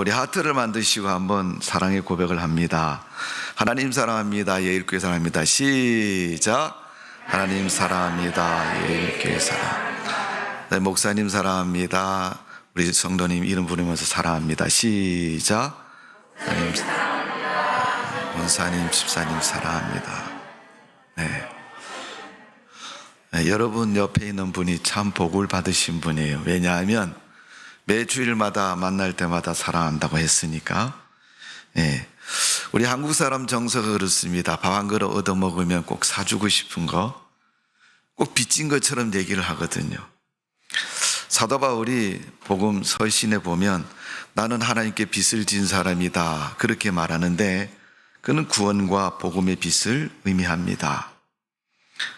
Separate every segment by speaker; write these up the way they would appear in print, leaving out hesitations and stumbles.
Speaker 1: 우리 하트를 만드시고 한번 사랑의 고백을 합니다. 하나님 사랑합니다. 예일교회 사랑합니다. 시작. 하나님 사랑합니다. 예일교회 사랑. 네, 목사님 사랑합니다. 우리 성도님 이름 부르면서 사랑합니다. 시작. 하나님 사랑합니다. 원사님, 집사님 사랑합니다. 네. 네, 여러분 옆에 있는 분이 참 복을 받으신 분이에요. 왜냐하면 매 주일마다 만날 때마다 사랑한다고 했으니까. 예. 우리 한국 사람 정서가 그렇습니다. 밥 한 그릇 얻어먹으면 꼭 사주고 싶은 거, 꼭 빚진 것처럼 얘기를 하거든요. 사도 바울이 복음 서신에 보면 나는 하나님께 빚을 진 사람이다 그렇게 말하는데, 그는 구원과 복음의 빚을 의미합니다.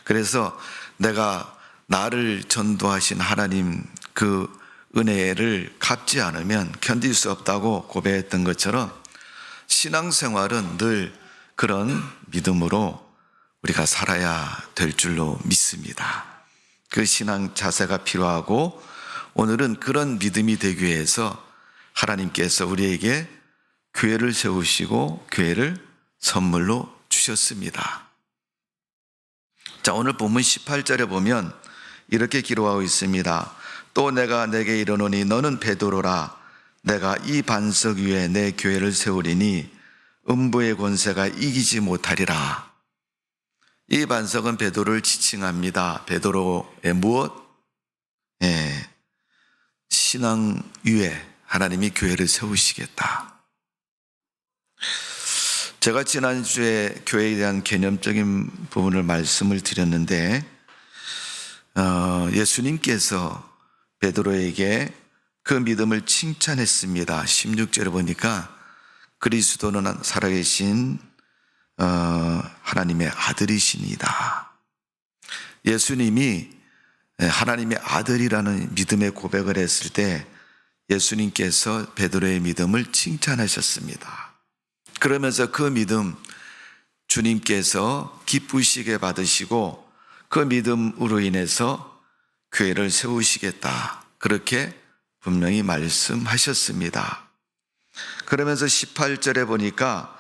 Speaker 1: 그래서 내가 나를 전도하신 하나님 그 은혜를 갚지 않으면 견딜 수 없다고 고백했던 것처럼 신앙생활은 늘 그런 믿음으로 우리가 살아야 될 줄로 믿습니다. 그 신앙 자세가 필요하고, 오늘은 그런 믿음이 되기 위해서 하나님께서 우리에게 교회를 세우시고 교회를 선물로 주셨습니다. 자, 오늘 본문 18절에 보면 이렇게 기록하고 있습니다. 또 내가 내게 이르노니 너는 베드로라. 내가 이 반석 위에 내 교회를 세우리니 음부의 권세가 이기지 못하리라. 이 반석은 베드로를 지칭합니다. 베드로의 무엇? 신앙 위에 하나님이 교회를 세우시겠다. 제가 지난주에 교회에 대한 개념적인 부분을 말씀을 드렸는데, 예수님께서 베드로에게 그 믿음을 칭찬했습니다. 16절에 보니까 그리스도는 살아계신 하나님의 아들이시니다. 예수님이 하나님의 아들이라는 믿음의 고백을 했을 때 예수님께서 베드로의 믿음을 칭찬하셨습니다. 그러면서 그 믿음 주님께서 기쁘시게 받으시고 그 믿음으로 인해서 교회를 세우시겠다, 그렇게 분명히 말씀하셨습니다. 그러면서 18절에 보니까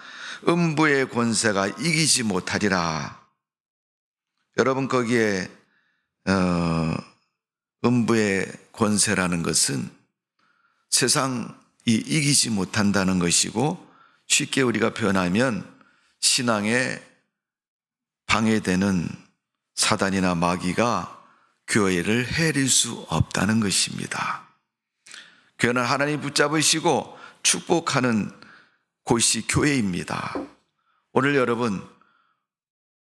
Speaker 1: 음부의 권세가 이기지 못하리라. 여러분, 거기에 음부의 권세라는 것은 세상이 이기지 못한다는 것이고, 쉽게 우리가 표현하면 신앙에 방해되는 사단이나 마귀가 교회를 해릴 수 없다는 것입니다. 교회는 하나님 붙잡으시고 축복하는 곳이 교회입니다. 오늘 여러분,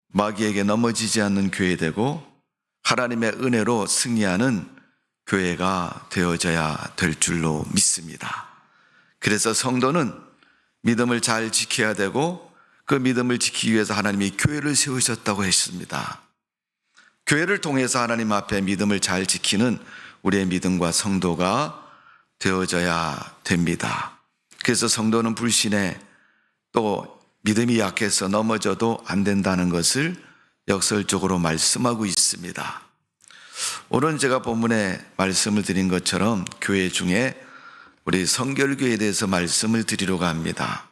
Speaker 1: 마귀에게 넘어지지 않는 교회 되고 하나님의 은혜로 승리하는 교회가 되어져야 될 줄로 믿습니다. 그래서 성도는 믿음을 잘 지켜야 되고, 그 믿음을 지키기 위해서 하나님이 교회를 세우셨다고 했습니다. 교회를 통해서 하나님 앞에 믿음을 잘 지키는 우리의 믿음과 성도가 되어져야 됩니다. 그래서 성도는 불신에, 또 믿음이 약해서 넘어져도 안 된다는 것을 역설적으로 말씀하고 있습니다. 오늘 제가 본문에 말씀을 드린 것처럼 교회 중에 우리 성결교회에 대해서 말씀을 드리려고 합니다.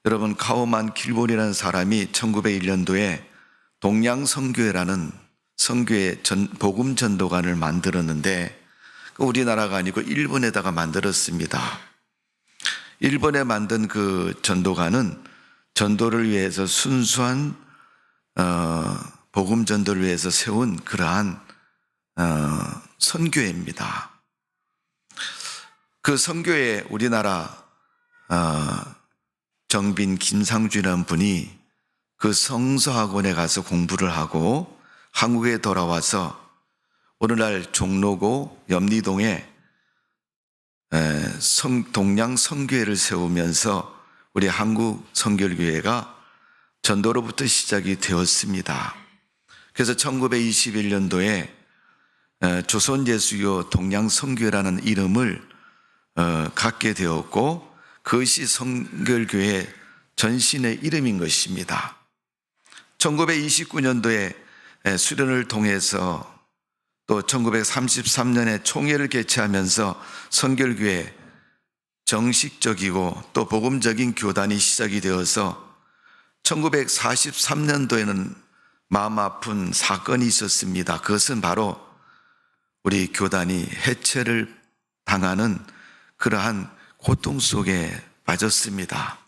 Speaker 1: 여러분, 카우만 길본이라는 사람이 1901년도에 동양성교회라는 성교회 복음 전도관을 만들었는데, 우리나라가 아니고 일본에다가 만들었습니다. 일본에 만든 그 전도관은 전도를 위해서 순수한 복음 전도를 위해서 세운 그러한 선교회입니다. 그 선교회 우리나라 정빈 김상주라는 분이 그 성서학원에 가서 공부를 하고 한국에 돌아와서 오늘날 종로구 염리동에 동양 선교회를 세우면서 우리 한국 선결교회가 전도로부터 시작이 되었습니다. 그래서 1921년도에 조선예수교 동양선교회라는 이름을 갖게 되었고, 그것이 선결교회 전신의 이름인 것입니다. 1929년도에 수련을 통해서 또 1933년에 총회를 개최하면서 선결교회 정식적이고 또 복음적인 교단이 시작이 되어서 1943년도에는 마음 아픈 사건이 있었습니다. 그것은 바로 우리 교단이 해체를 당하는 그러한 고통 속에 빠졌습니다.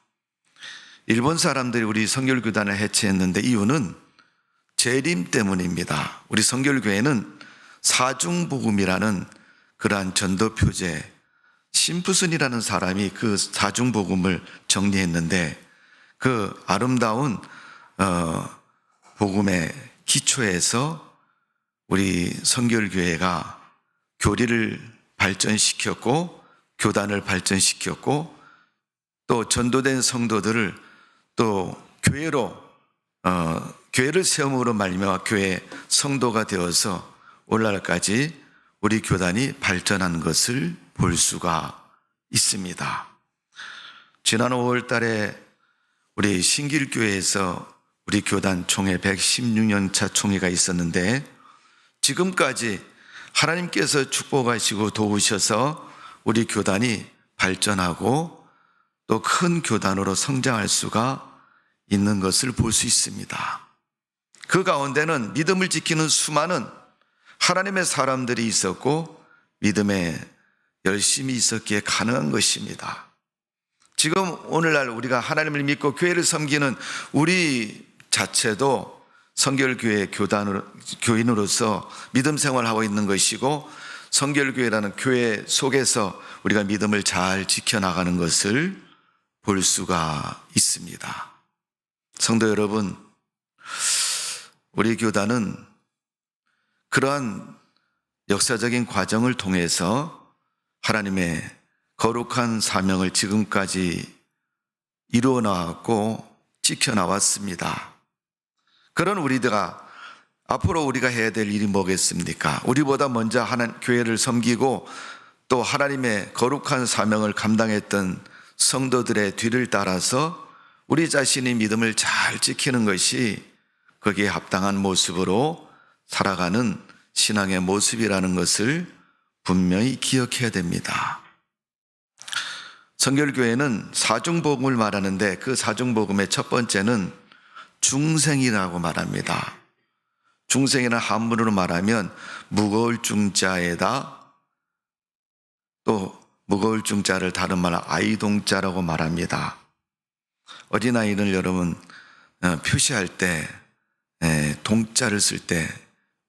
Speaker 1: 일본 사람들이 우리 성결교단을 해체했는데 이유는 재림 때문입니다. 우리 성결교회는 사중복음이라는 그러한 전도표제, 심프슨이라는 사람이 그 사중복음을 정리했는데 그 아름다운 복음의 기초에서 우리 성결교회가 교리를 발전시켰고 교단을 발전시켰고 또 전도된 성도들을 또 교회를 세움으로 말미암아 교회 성도가 되어서 오늘날까지 우리 교단이 발전한 것을 볼 수가 있습니다. 지난 5월 달에 우리 신길교회에서 우리 교단 총회 116년차 총회가 있었는데 지금까지 하나님께서 축복하시고 도우셔서 우리 교단이 발전하고 또 큰 교단으로 성장할 수가 있는 것을 볼 수 있습니다. 그 가운데는 믿음을 지키는 수많은 하나님의 사람들이 있었고 믿음에 열심히 있었기에 가능한 것입니다. 지금 오늘날 우리가 하나님을 믿고 교회를 섬기는 우리 자체도 성결교회 교인으로서 믿음 생활하고 있는 것이고 성결교회라는 교회 속에서 우리가 믿음을 잘 지켜나가는 것을 볼 수가 있습니다. 성도 여러분, 우리 교단은 그러한 역사적인 과정을 통해서 하나님의 거룩한 사명을 지금까지 이루어 나왔고 지켜나왔습니다. 그런 우리가 앞으로 우리가 해야 될 일이 뭐겠습니까? 우리보다 먼저 교회를 섬기고 또 하나님의 거룩한 사명을 감당했던 성도들의 뒤를 따라서 우리 자신의 믿음을 잘 지키는 것이 거기에 합당한 모습으로 살아가는 신앙의 모습이라는 것을 분명히 기억해야 됩니다. 성결교회는 사중복음을 말하는데 그 사중복음의 첫 번째는 중생이라고 말합니다. 중생이라는 한문으로 말하면 무거울 중자에다 또 무거울 중자를 다른 말로 아이동자라고 말합니다. 어린아이를 여러분 표시할 때 동자를 쓸 때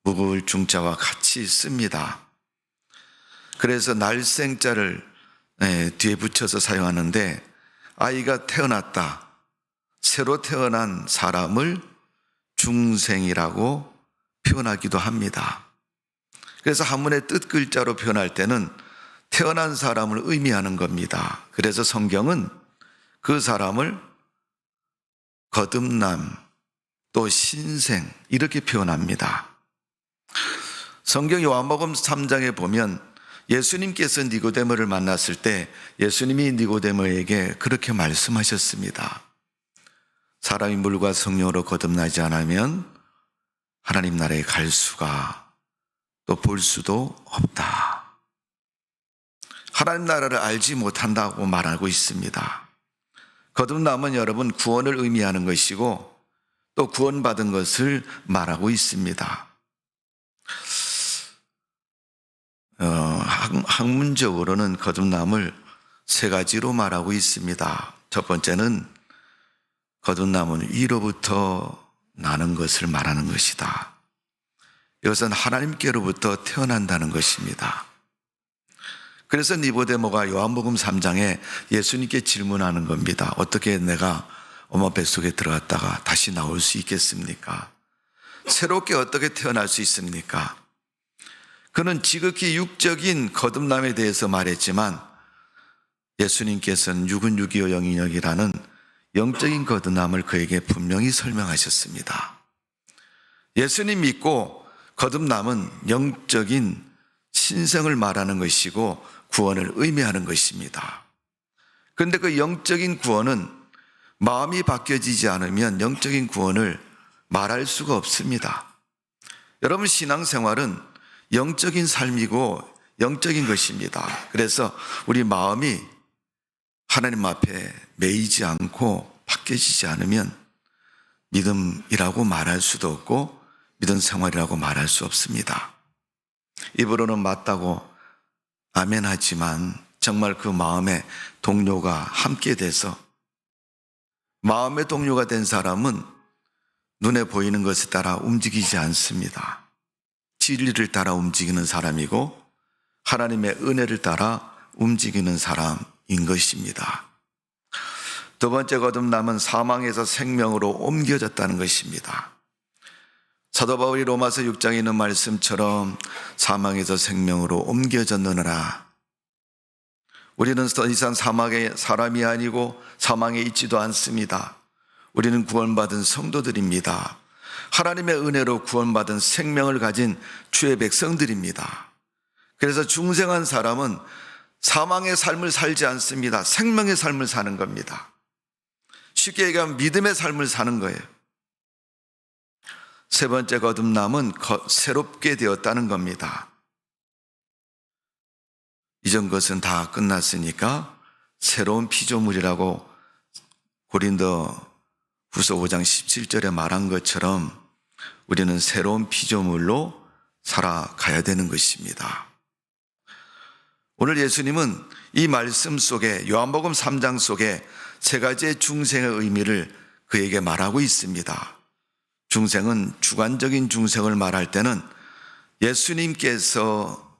Speaker 1: 무거울 중자와 같이 씁니다. 그래서 날생자를 뒤에 붙여서 사용하는데 아이가 태어났다, 새로 태어난 사람을 중생이라고 표현하기도 합니다. 그래서 한문의 뜻 글자로 표현할 때는 태어난 사람을 의미하는 겁니다. 그래서 성경은 그 사람을 거듭남 또 신생 이렇게 표현합니다. 성경 요한복음 3장에 보면 예수님께서 니고데모를 만났을 때 예수님이 니고데모에게 그렇게 말씀하셨습니다. 사람이 물과 성령으로 거듭나지 않으면 하나님 나라에 갈 수가 또 볼 수도 없다. 하나님 나라를 알지 못한다고 말하고 있습니다. 거듭남은 여러분 구원을 의미하는 것이고 또 구원받은 것을 말하고 있습니다. 학문적으로는 거듭남을 세 가지로 말하고 있습니다. 첫 번째는 거듭남은 위로부터 나는 것을 말하는 것이다. 이것은 하나님께로부터 태어난다는 것입니다. 그래서 니고데모가 요한복음 3장에 예수님께 질문하는 겁니다. 어떻게 내가 엄마 뱃속에 들어갔다가 다시 나올 수 있겠습니까? 새롭게 어떻게 태어날 수 있습니까? 그는 지극히 육적인 거듭남에 대해서 말했지만 예수님께서는 육은 육이요 영은 영이라는 영적인 거듭남을 그에게 분명히 설명하셨습니다. 예수님 믿고 거듭남은 영적인 신생을 말하는 것이고 구원을 의미하는 것입니다. 그런데 그 영적인 구원은 마음이 바뀌어지지 않으면 영적인 구원을 말할 수가 없습니다. 여러분 신앙생활은 영적인 삶이고 영적인 것입니다. 그래서 우리 마음이 하나님 앞에 매이지 않고 바뀌어지지 않으면 믿음이라고 말할 수도 없고 믿음 생활이라고 말할 수 없습니다. 입으로는 맞다고 아멘하지만 정말 그 마음에 동료가 함께 돼서 마음의 동료가 된 사람은 눈에 보이는 것에 따라 움직이지 않습니다. 진리를 따라 움직이는 사람이고 하나님의 은혜를 따라 움직이는 사람인 것입니다. 두 번째 거듭남은 사망에서 생명으로 옮겨졌다는 것입니다. 사도 바울이 로마서 6장에 있는 말씀처럼 사망에서 생명으로 옮겨졌느니라. 우리는 더 이상 사망의 사람이 아니고 사망에 있지도 않습니다. 우리는 구원받은 성도들입니다. 하나님의 은혜로 구원받은 생명을 가진 주의 백성들입니다. 그래서 중생한 사람은 사망의 삶을 살지 않습니다. 생명의 삶을 사는 겁니다. 쉽게 얘기하면 믿음의 삶을 사는 거예요. 세 번째 거듭남은 새롭게 되었다는 겁니다. 이전 것은 다 끝났으니까 새로운 피조물이라고 고린도 후서 5장 17절에 말한 것처럼 우리는 새로운 피조물로 살아가야 되는 것입니다. 오늘 예수님은 이 말씀 속에 요한복음 3장 속에 세 가지의 중생의 의미를 그에게 말하고 있습니다. 중생은 주관적인 중생을 말할 때는 예수님께서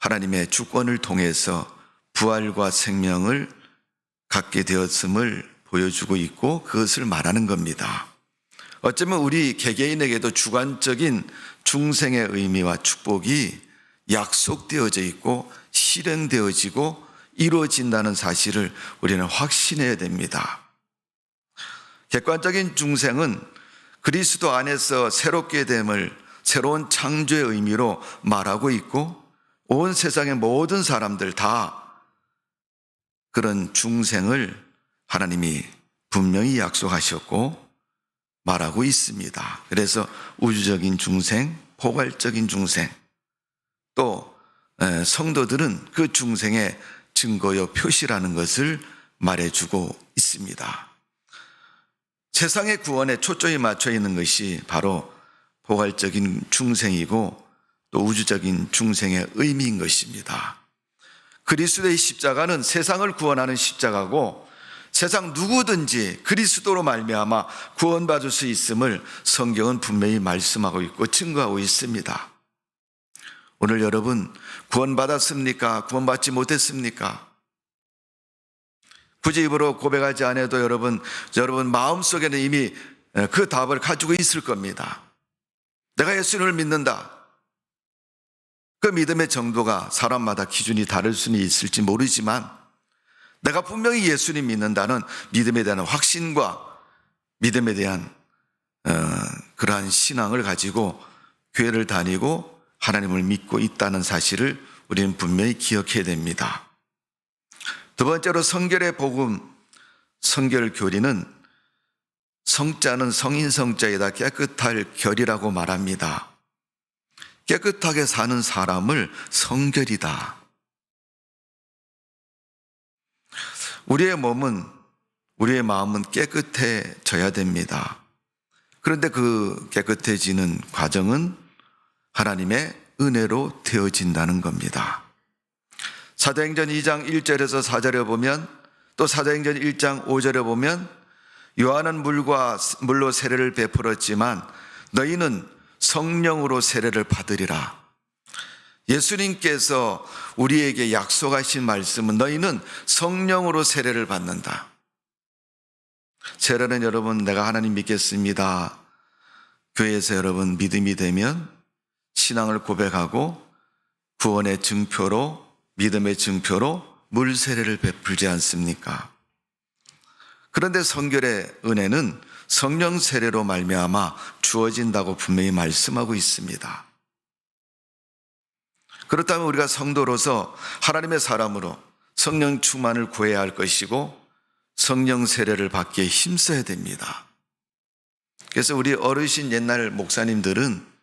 Speaker 1: 하나님의 주권을 통해서 부활과 생명을 갖게 되었음을 보여주고 있고 그것을 말하는 겁니다. 어쩌면 우리 개개인에게도 주관적인 중생의 의미와 축복이 약속되어져 있고 실행되어지고 이루어진다는 사실을 우리는 확신해야 됩니다. 객관적인 중생은 그리스도 안에서 새롭게 됨을 새로운 창조의 의미로 말하고 있고 온 세상의 모든 사람들 다 그런 중생을 하나님이 분명히 약속하셨고 말하고 있습니다. 그래서 우주적인 중생, 포괄적인 중생, 또 성도들은 그 중생의 증거요 표시라는 것을 말해주고 있습니다. 세상의 구원에 초점이 맞춰 있는 것이 바로 포괄적인 중생이고 또 우주적인 중생의 의미인 것입니다. 그리스도의 십자가는 세상을 구원하는 십자가고 세상 누구든지 그리스도로 말미암아 구원받을 수 있음을 성경은 분명히 말씀하고 있고 증거하고 있습니다. 오늘 여러분 구원받았습니까? 구원받지 못했습니까? 굳이 입으로 고백하지 않아도 여러분 마음속에는 이미 그 답을 가지고 있을 겁니다. 내가 예수님을 믿는다. 그 믿음의 정도가 사람마다 기준이 다를 수는 있을지 모르지만 내가 분명히 예수님 믿는다는 믿음에 대한 확신과 믿음에 대한 그러한 신앙을 가지고 교회를 다니고 하나님을 믿고 있다는 사실을 우리는 분명히 기억해야 됩니다. 두 번째로 성결의 복음, 성결 교리는 성자는 성인 성자이다 깨끗할 결이라고 말합니다. 깨끗하게 사는 사람을 성결이다. 우리의 몸은, 우리의 마음은 깨끗해져야 됩니다. 그런데 그 깨끗해지는 과정은 하나님의 은혜로 되어진다는 겁니다. 사도행전 2장 1절에서 4절에 보면 또 사도행전 1장 5절에 보면 요한은 물로 세례를 베풀었지만 너희는 성령으로 세례를 받으리라. 예수님께서 우리에게 약속하신 말씀은 너희는 성령으로 세례를 받는다. 세례는 여러분 내가 하나님 믿겠습니다. 교회에서 여러분 믿음이 되면 신앙을 고백하고 구원의 증표로 믿음의 증표로 물 세례를 베풀지 않습니까? 그런데 성결의 은혜는 성령 세례로 말미암아 주어진다고 분명히 말씀하고 있습니다. 그렇다면 우리가 성도로서 하나님의 사람으로 성령 충만을 구해야 할 것이고 성령 세례를 받기에 힘써야 됩니다. 그래서 우리 어르신 옛날 목사님들은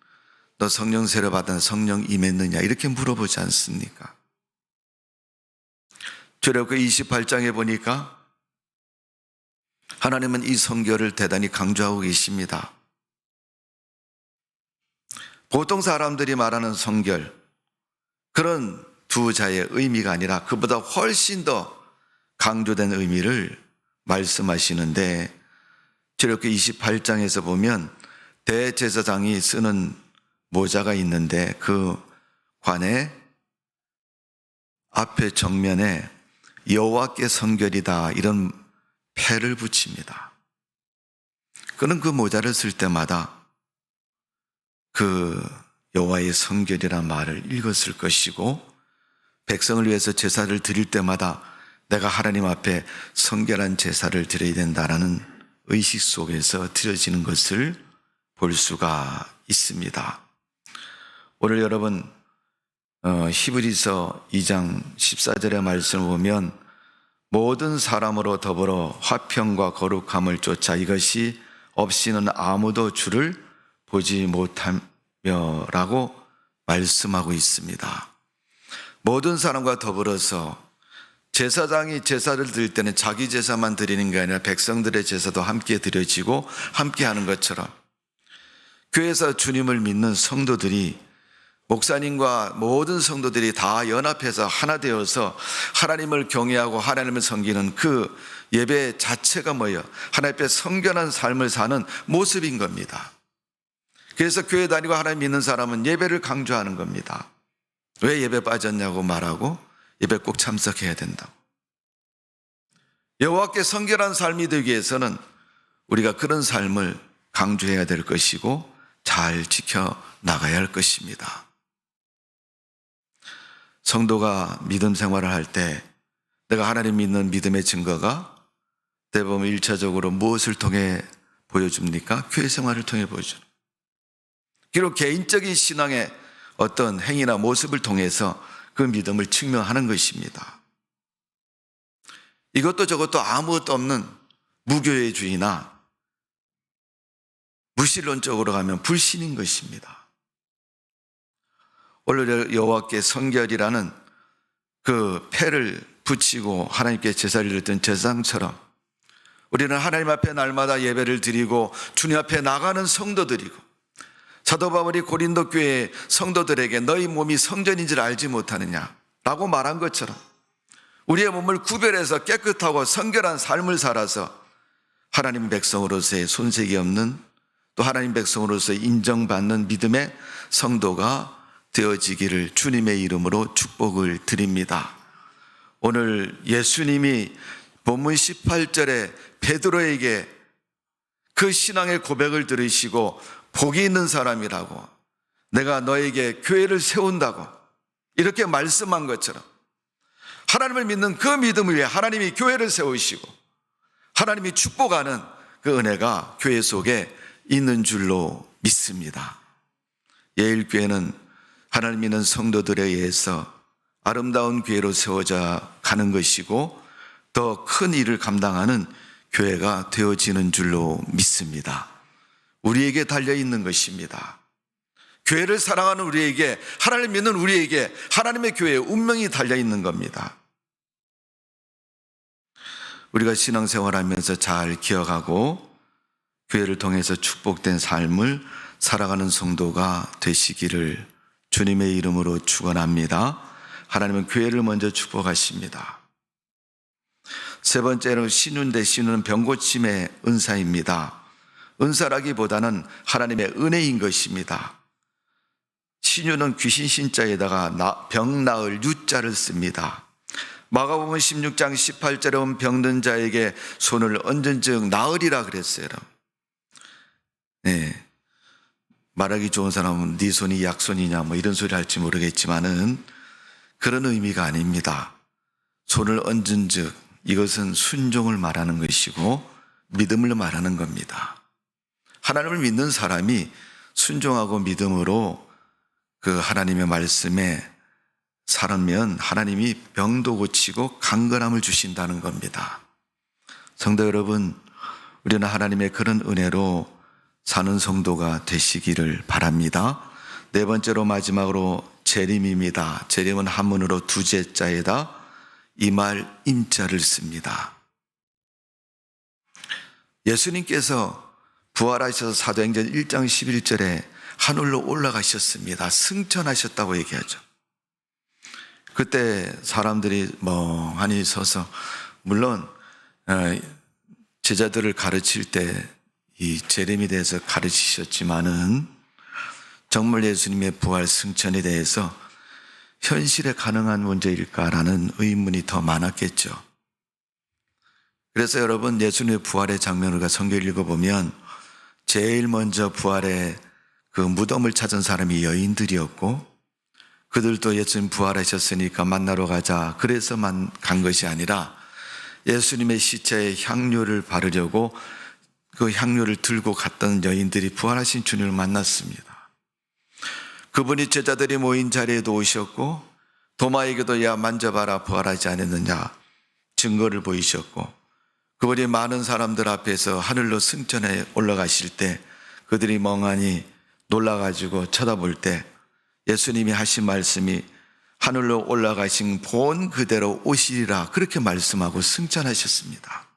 Speaker 1: 너 성령 세례 받은 성령 임했느냐 이렇게 물어보지 않습니까? 출애굽기 28장에 보니까 하나님은 이 성결을 대단히 강조하고 계십니다. 보통 사람들이 말하는 성결, 그런 두 자의 의미가 아니라 그보다 훨씬 더 강조된 의미를 말씀하시는데, 출애굽기 28장에서 보면 대제사장이 쓰는 모자가 있는데 그 관에 앞에 정면에 여호와께 성결이다 이런 패를 붙입니다. 그는 그 모자를 쓸 때마다 그 여호와의 성결이라는 말을 읽었을 것이고, 백성을 위해서 제사를 드릴 때마다 내가 하나님 앞에 성결한 제사를 드려야 된다라는 의식 속에서 드려지는 것을 볼 수가 있습니다. 오늘 여러분 히브리서 2장 14절의 말씀을 보면 모든 사람으로 더불어 화평과 거룩함을 쫓아 이것이 없이는 아무도 주를 보지 못하며라고 말씀하고 있습니다. 모든 사람과 더불어서 제사장이 제사를 드릴 때는 자기 제사만 드리는 게 아니라 백성들의 제사도 함께 드려지고 함께 하는 것처럼 교회에서 주님을 믿는 성도들이, 목사님과 모든 성도들이 다 연합해서 하나 되어서 하나님을 경외하고 하나님을 섬기는 그 예배 자체가 뭐예요? 하나님 앞에 성결한 삶을 사는 모습인 겁니다. 그래서 교회 다니고 하나님 믿는 사람은 예배를 강조하는 겁니다. 왜 예배 빠졌냐고 말하고 예배 꼭 참석해야 된다고. 여호와께 성결한 삶이 되기 위해서는 우리가 그런 삶을 강조해야 될 것이고 잘 지켜나가야 할 것입니다. 성도가 믿음 생활을 할 때 내가 하나님 믿는 믿음의 증거가 대부분 1차적으로 무엇을 통해 보여줍니까? 교회 생활을 통해 보여줘요. 그리고 개인적인 신앙의 어떤 행위나 모습을 통해서 그 믿음을 증명하는 것입니다. 이것도 저것도 아무것도 없는 무교회주의나 무신론적으로 가면 불신인 것입니다. 오늘 여호와께 성결이라는 그 패를 붙이고 하나님께 제사를 드렸던 제사장처럼 우리는 하나님 앞에 날마다 예배를 드리고 주님 앞에 나가는 성도들이고, 사도 바울이 고린도 교회 성도들에게 너희 몸이 성전인 줄 알지 못하느냐라고 말한 것처럼 우리의 몸을 구별해서 깨끗하고 성결한 삶을 살아서 하나님 백성으로서의 손색이 없는, 또 하나님 백성으로서 인정받는 믿음의 성도가 되어지기를 주님의 이름으로 축복을 드립니다. 오늘 예수님이 본문 18절에 베드로에게 그 신앙의 고백을 들으시고 복이 있는 사람이라고, 내가 너에게 교회를 세운다고 이렇게 말씀한 것처럼 하나님을 믿는 그 믿음을 위해 하나님이 교회를 세우시고 하나님이 축복하는 그 은혜가 교회 속에 있는 줄로 믿습니다. 예일교회는 하나님 믿는 성도들에 의해서 아름다운 교회로 세워져 가는 것이고 더 큰 일을 감당하는 교회가 되어지는 줄로 믿습니다. 우리에게 달려있는 것입니다. 교회를 사랑하는 우리에게, 하나님 믿는 우리에게 하나님의 교회의 운명이 달려있는 겁니다. 우리가 신앙생활하면서 잘 기억하고 교회를 통해서 축복된 삶을 살아가는 성도가 되시기를 주님의 이름으로 축원합니다. 하나님은 교회를 먼저 축복하십니다. 세 번째로 신유인데, 신유는 병고침의 은사입니다. 은사라기보다는 하나님의 은혜인 것입니다. 신유는 귀신 신자에다가 병 나을 유자를 씁니다. 마가복음 16장 18절에 보면 병든 자에게 손을 얹은 즉 나으리라 그랬어요. 네. 말하기 좋은 사람은 네 손이 약손이냐 뭐 이런 소리 할지 모르겠지만은 그런 의미가 아닙니다. 손을 얹은 즉 이것은 순종을 말하는 것이고 믿음을 말하는 겁니다. 하나님을 믿는 사람이 순종하고 믿음으로 그 하나님의 말씀에 살면 하나님이 병도 고치고 강건함을 주신다는 겁니다. 성도 여러분, 우리는 하나님의 그런 은혜로 사는 성도가 되시기를 바랍니다. 네 번째로 마지막으로 재림입니다. 재림은 한문으로 두제자에다 이 말 임자를 씁니다. 예수님께서 부활하셔서 사도행전 1장 11절에 하늘로 올라가셨습니다. 승천하셨다고 얘기하죠. 그때 사람들이 멍하니 서서, 물론 제자들을 가르칠 때 이 재림에 대해서 가르치셨지만은 정말 예수님의 부활 승천에 대해서 현실에 가능한 문제일까라는 의문이 더 많았겠죠. 그래서 여러분, 예수님의 부활의 장면을 성경을 읽어보면 제일 먼저 부활의 그 무덤을 찾은 사람이 여인들이었고, 그들도 예수님 부활하셨으니까 만나러 가자 그래서 간 것이 아니라 예수님의 시체에 향료를 바르려고 그 향료를 들고 갔던 여인들이 부활하신 주님을 만났습니다. 그분이 제자들이 모인 자리에도 오셨고, 도마에게도 야 만져봐라 부활하지 않았느냐 증거를 보이셨고, 그분이 많은 사람들 앞에서 하늘로 승천해 올라가실 때 그들이 멍하니 놀라가지고 쳐다볼 때 예수님이 하신 말씀이 하늘로 올라가신 본 그대로 오시리라 그렇게 말씀하고 승천하셨습니다.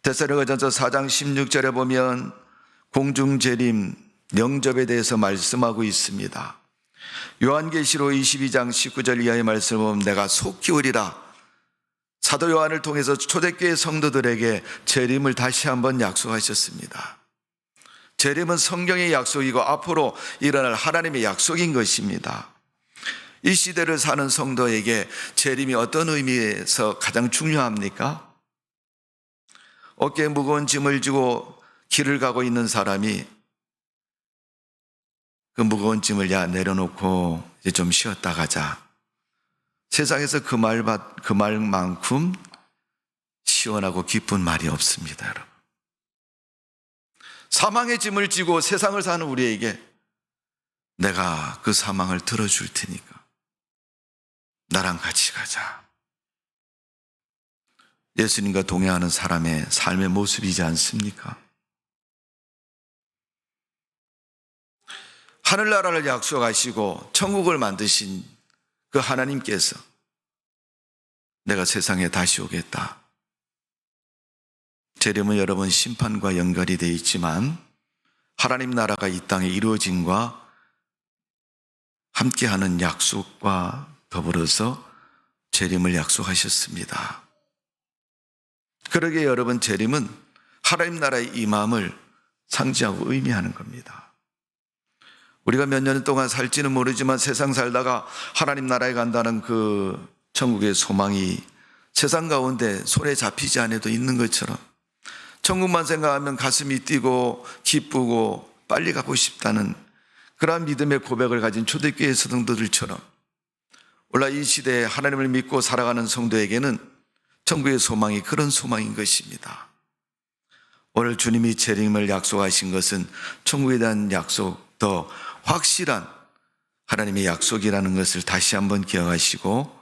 Speaker 1: 데살로니가전서 4장 16절에 보면 공중재림, 영접에 대해서 말씀하고 있습니다. 요한계시록 22장 19절 이하의 말씀을 보면 내가 속히 오리라. 사도 요한을 통해서 초대교회 성도들에게 재림을 다시 한번 약속하셨습니다. 재림은 성경의 약속이고 앞으로 일어날 하나님의 약속인 것입니다. 이 시대를 사는 성도에게 재림이 어떤 의미에서 가장 중요합니까? 어깨에 무거운 짐을 지고 길을 가고 있는 사람이 그 무거운 짐을 내려놓고 이제 좀 쉬었다 가자. 세상에서 그 말만큼 시원하고 기쁜 말이 없습니다, 여러분. 사망의 짐을 지고 세상을 사는 우리에게 내가 그 사망을 들어줄 테니까 나랑 같이 가자. 예수님과 동행하는 사람의 삶의 모습이지 않습니까? 하늘나라를 약속하시고 천국을 만드신 그 하나님께서 내가 세상에 다시 오겠다. 재림은 여러분 심판과 연결이 되어 있지만 하나님 나라가 이 땅에 이루어짐과 함께하는 약속과 더불어서 재림을 약속하셨습니다. 그러기에 여러분, 재림은 하나님 나라의 임함을 상징하고 의미하는 겁니다. 우리가 몇 년 동안 살지는 모르지만 세상 살다가 하나님 나라에 간다는 그 천국의 소망이 세상 가운데 손에 잡히지 않아도 있는 것처럼 천국만 생각하면 가슴이 뛰고 기쁘고 빨리 가고 싶다는 그러한 믿음의 고백을 가진 초대교회 성도들처럼 오늘 이 시대에 하나님을 믿고 살아가는 성도에게는 천국의 소망이 그런 소망인 것입니다. 오늘 주님이 재림을 약속하신 것은 천국에 대한 약속, 더 확실한 하나님의 약속이라는 것을 다시 한번 기억하시고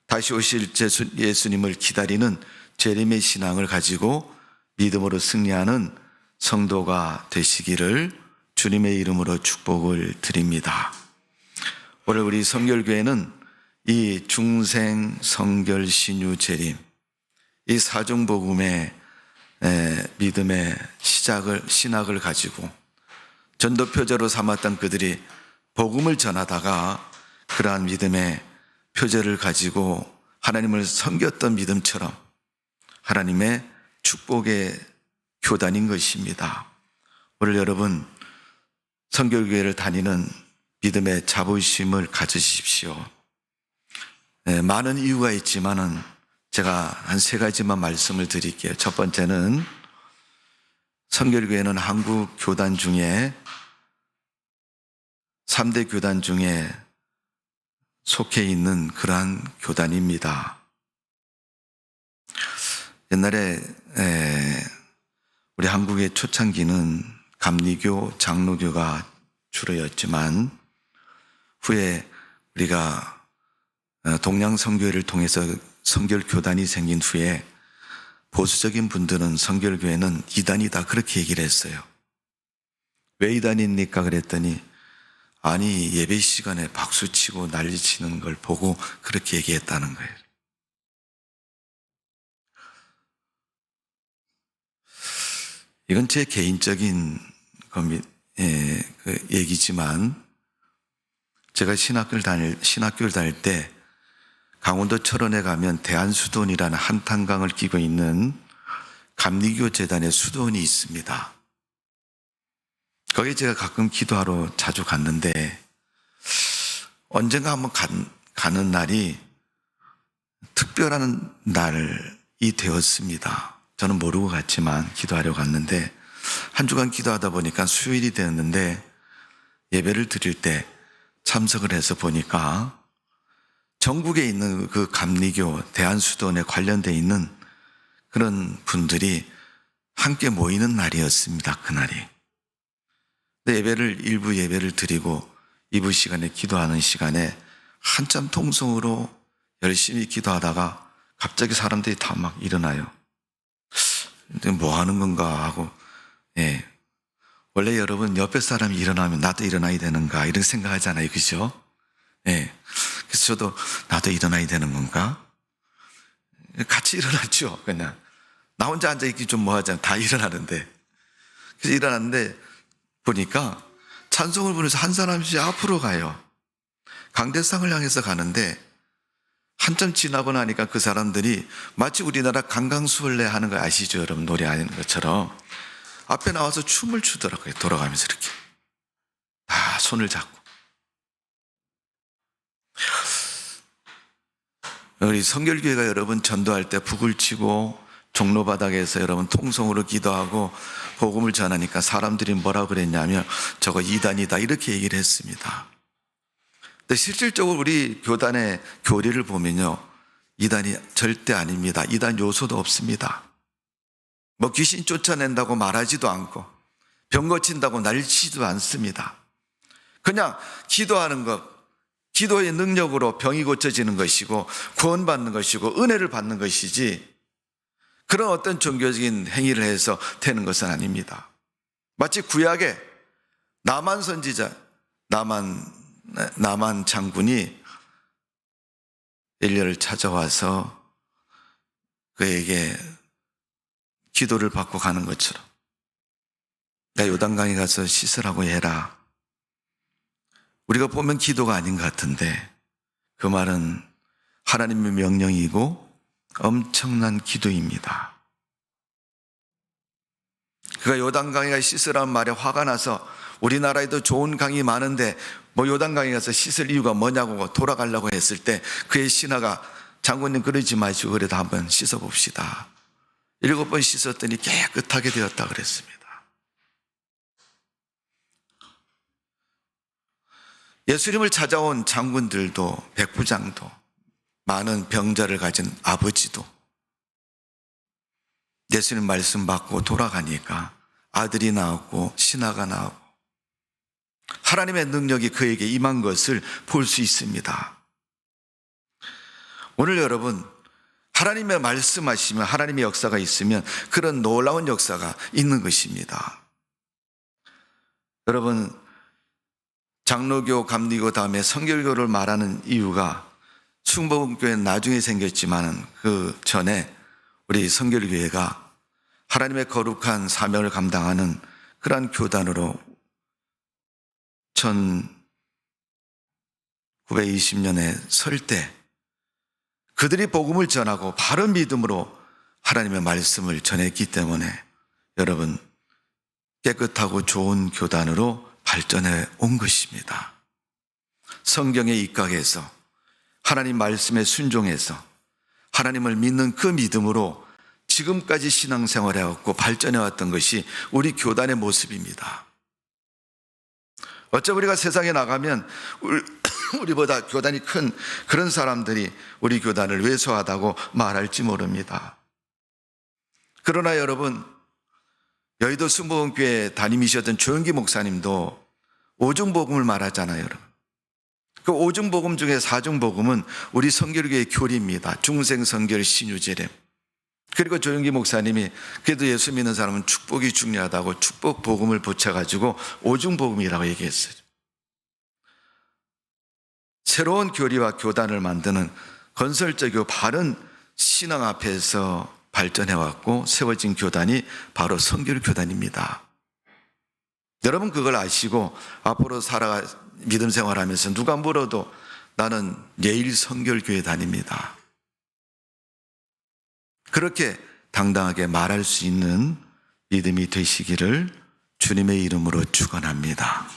Speaker 1: 다시 오실 예수님을 기다리는 재림의 신앙을 가지고 믿음으로 승리하는 성도가 되시기를 주님의 이름으로 축복을 드립니다. 오늘 우리 성결교회는 이 중생, 성결, 신유, 재림 이 사중복음의 믿음의 신학을 가지고 전도표제로 삼았던 그들이 복음을 전하다가 그러한 믿음의 표제를 가지고 하나님을 섬겼던 믿음처럼 하나님의 축복의 교단인 것입니다. 오늘 여러분 성결교회를 다니는 믿음의 자부심을 가지십시오. 많은 이유가 있지만은 제가 한 3가지만 말씀을 드릴게요. 첫 번째는 성결교회는 한국 교단 중에 3대 교단 중에 속해 있는 그러한 교단입니다. 옛날에 우리 한국의 초창기는 감리교, 장로교가 주로였지만 후에 우리가 동양성교회를 통해서 성결교단이 생긴 후에 보수적인 분들은 성결교회는 이단이다 그렇게 얘기를 했어요. 왜 이단입니까? 그랬더니 아니 예배 시간에 박수치고 난리치는 걸 보고 그렇게 얘기했다는 거예요. 이건 제 개인적인 그 얘기지만 제가 신학교를 다닐 때 강원도 철원에 가면 대한수도원이라는 한탄강을 끼고 있는 감리교 재단의 수도원이 있습니다. 거기 제가 가끔 기도하러 자주 갔는데 언젠가 한번 가는 날이 특별한 날이 되었습니다. 저는 모르고 갔지만 기도하러 갔는데 한 주간 기도하다 보니까 수요일이 되었는데 예배를 드릴 때 참석을 해서 보니까 전국에 있는 그 감리교 대한수도원에 관련되어 있는 그런 분들이 함께 모이는 날이었습니다. 그날이. 일부 예배를 드리고 2부 시간에 기도하는 시간에 한참 통성으로 열심히 기도하다가 갑자기 사람들이 다 막 일어나요. 뭐 하는 건가 하고, 원래 여러분 옆에 사람이 일어나면 나도 일어나야 되는가 이런 생각하잖아요. 그죠? 그래서 저도 나도 일어나야 되는 건가? 같이 일어났죠. 그냥 나 혼자 앉아있기 좀 뭐하잖아. 다 일어나는데. 그래서 일어났는데 보니까 찬송을 부르면서 한 사람씩 앞으로 가요. 강대상을 향해서 가는데 한참 지나고 나니까 그 사람들이 마치 우리나라 강강수월래 하는 거 아시죠? 여러분 노래하는 것처럼 앞에 나와서 춤을 추더라고요. 돌아가면서 이렇게 다 손을 잡고. 우리 성결교회가 여러분 전도할 때 북을 치고 종로바닥에서 여러분 통성으로 기도하고 복음을 전하니까 사람들이 뭐라 그랬냐면 저거 이단이다 이렇게 얘기를 했습니다. 근데 실질적으로 우리 교단의 교리를 보면요, 이단이 절대 아닙니다. 이단 요소도 없습니다. 뭐 귀신 쫓아낸다고 말하지도 않고 병 고친다고 날치지도 않습니다. 그냥 기도하는 것, 기도의 능력으로 병이 고쳐지는 것이고 구원받는 것이고 은혜를 받는 것이지 그런 어떤 종교적인 행위를 해서 되는 것은 아닙니다. 마치 구약에 나만 선지자, 나만 장군이 엘리야를 찾아와서 그에게 기도를 받고 가는 것처럼 야 요단강에 가서 씻으라고 해라. 우리가 보면 기도가 아닌 것 같은데 그 말은 하나님의 명령이고 엄청난 기도입니다. 그가 요단강에 가서 씻으라는 말에 화가 나서 우리나라에도 좋은 강이 많은데 뭐 요단강에 가서 씻을 이유가 뭐냐고 돌아가려고 했을 때 그의 신하가 장군님 그러지 마시고 그래도 한번 씻어봅시다. 7번 씻었더니 깨끗하게 되었다 그랬습니다. 예수님을 찾아온 장군들도 백부장도 많은 병자를 가진 아버지도 예수님 말씀 받고 돌아가니까 아들이 나왔고 신하가 나오고 하나님의 능력이 그에게 임한 것을 볼 수 있습니다. 오늘 여러분 하나님의 말씀하시면 하나님의 역사가 있으면 그런 놀라운 역사가 있는 것입니다. 여러분 장로교, 감리교 다음에 성결교를 말하는 이유가 충복교회는 나중에 생겼지만 그 전에 우리 성결교회가 하나님의 거룩한 사명을 감당하는 그러한 교단으로 1920년에 설 때 그들이 복음을 전하고 바른 믿음으로 하나님의 말씀을 전했기 때문에 여러분 깨끗하고 좋은 교단으로 발전해 온 것입니다. 성경에 입각해서 하나님 말씀에 순종해서 하나님을 믿는 그 믿음으로 지금까지 신앙생활해 왔고 발전해 왔던 것이 우리 교단의 모습입니다. 어쩌 우리가 세상에 나가면 우리보다 교단이 큰 그런 사람들이 우리 교단을 왜소하다고 말할지 모릅니다. 그러나 여러분 여의도 순복음교회 담임이셨던 조영기 목사님도 오중복음을 말하잖아요. 여러분. 그 오중복음 중에 사중복음은 우리 성결교회의 교리입니다. 중생, 성결, 신유, 제렘. 그리고 조영기 목사님이 그래도 예수 믿는 사람은 축복이 중요하다고 축복복음을 붙여가지고 오중복음이라고 얘기했어요. 새로운 교리와 교단을 만드는 건설적이고 바른 신앙 앞에서 발전해왔고 세워진 교단이 바로 성결교단입니다. 여러분 그걸 아시고 앞으로 살아가 믿음 생활하면서 누가 물어도 나는 예일 성결교회 다닙니다. 그렇게 당당하게 말할 수 있는 믿음이 되시기를 주님의 이름으로 축원합니다.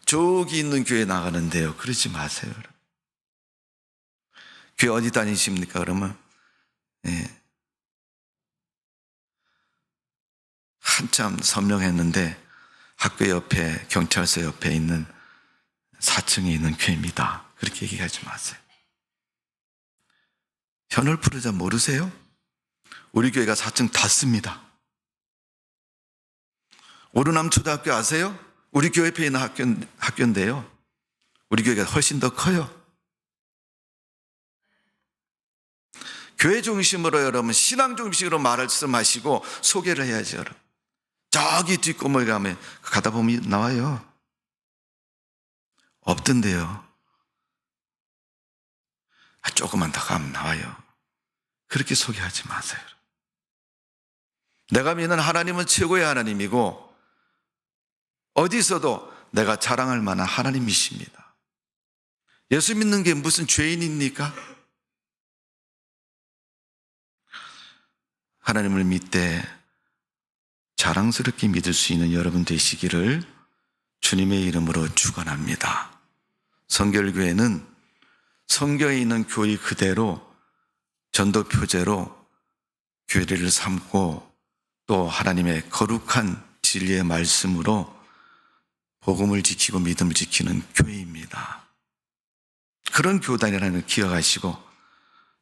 Speaker 1: 저기 있는 교회 나가는데요, 그러지 마세요. 교회 어디 다니십니까? 그러면 한참 선명했는데 학교 옆에 경찰서 옆에 있는 4층에 있는 교회입니다. 그렇게 얘기하지 마세요. 현월푸르자 모르세요? 우리 교회가 4층 닫습니다. 오르남 초등학교 아세요? 우리 교회 옆에 있는 학교인데요. 우리 교회가 훨씬 더 커요. 교회 중심으로 여러분 신앙 중심으로 말씀하시고 소개를 해야죠. 여러분. 저기 뒷골목에 가면 가다 보면 나와요. 없던데요. 조금만 더 가면 나와요. 그렇게 소개하지 마세요. 내가 믿는 하나님은 최고의 하나님이고 어디 있어도 내가 자랑할 만한 하나님이십니다. 예수 믿는 게 무슨 죄인입니까? 하나님을 믿되 자랑스럽게 믿을 수 있는 여러분 되시기를 주님의 이름으로 축원합니다. 성결교회는 성경에 있는 교리 그대로 전도 표제로 교리를 삼고 또 하나님의 거룩한 진리의 말씀으로 복음을 지키고 믿음을 지키는 교회입니다. 그런 교단이라는 걸 기억하시고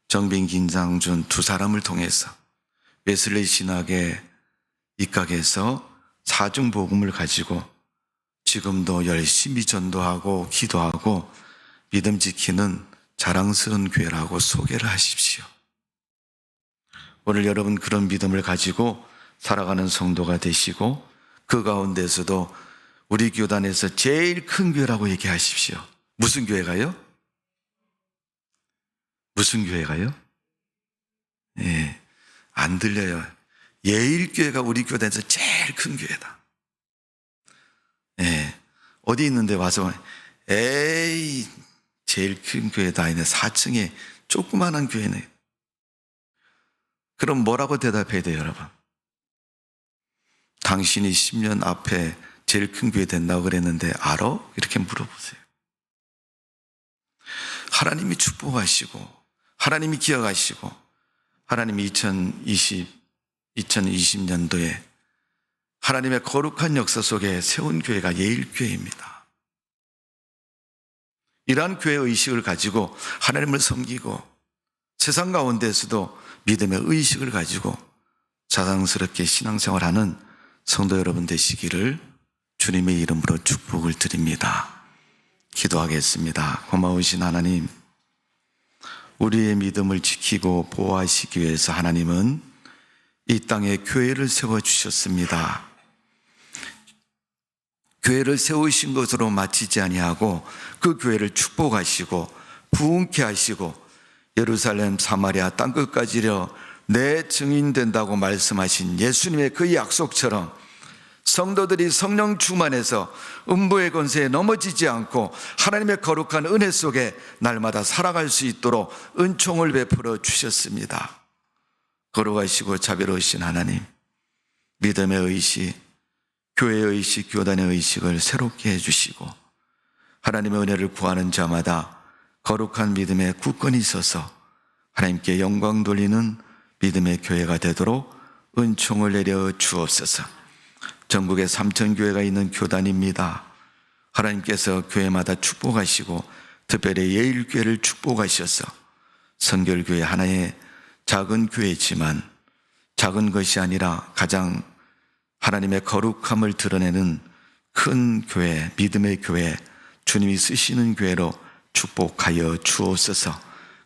Speaker 1: 정빈, 김장준 두 사람을 통해서 웨슬리 신학에 입각해서 사중 복음을 가지고 지금도 열심히 전도하고 기도하고 믿음 지키는 자랑스러운 교회라고 소개를 하십시오. 오늘 여러분 그런 믿음을 가지고 살아가는 성도가 되시고 그 가운데서도 우리 교단에서 제일 큰 교회라고 얘기하십시오. 무슨 교회가요? 무슨 교회가요? 안 들려요. 예일교회가 우리 교단에서 제일 큰 교회다. 어디 있는데 와서 에이 제일 큰 교회다 아니네 4층에 조그마한 교회네. 그럼 뭐라고 대답해야 돼요, 여러분? 당신이 10년 앞에 제일 큰 교회 된다고 그랬는데 알아? 이렇게 물어보세요. 하나님이 축복하시고 하나님이 기억하시고 하나님이 2020년도에 하나님의 거룩한 역사 속에 세운 교회가 예일교회입니다. 이러한 교회 의식을 가지고 하나님을 섬기고 세상 가운데서도 믿음의 의식을 가지고 자랑스럽게 신앙생활하는 성도 여러분 되시기를 주님의 이름으로 축복을 드립니다. 기도하겠습니다. 고마우신 하나님, 우리의 믿음을 지키고 보호하시기 위해서 하나님은 이 땅에 교회를 세워주셨습니다. 교회를 세우신 것으로 마치지 아니하고 그 교회를 축복하시고 부흥케 하시고 예루살렘 사마리아 땅끝까지 이르러 내 증인 된다고 말씀하신 예수님의 그 약속처럼 성도들이 성령 충만해서 음부의 권세에 넘어지지 않고 하나님의 거룩한 은혜 속에 날마다 살아갈 수 있도록 은총을 베풀어 주셨습니다. 거룩하시고 자비로우신 하나님, 믿음의 의식, 교회의 의식, 교단의 의식을 새롭게 해주시고 하나님의 은혜를 구하는 자마다 거룩한 믿음에 굳건히 서서 하나님께 영광 돌리는 믿음의 교회가 되도록 은총을 내려 주옵소서. 전국에 3,000교회가 있는 교단입니다. 하나님께서 교회마다 축복하시고 특별히 예일교회를 축복하셔서 성결교회 하나의 작은 교회지만 작은 것이 아니라 가장 하나님의 거룩함을 드러내는 큰 교회, 믿음의 교회, 주님이 쓰시는 교회로 축복하여 주옵소서.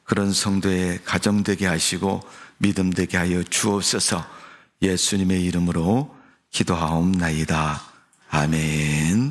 Speaker 1: 그런 성도의 가정 되게 하시고 믿음 되게 하여 주옵소서. 예수님의 이름으로 기도하옵나이다. 아멘.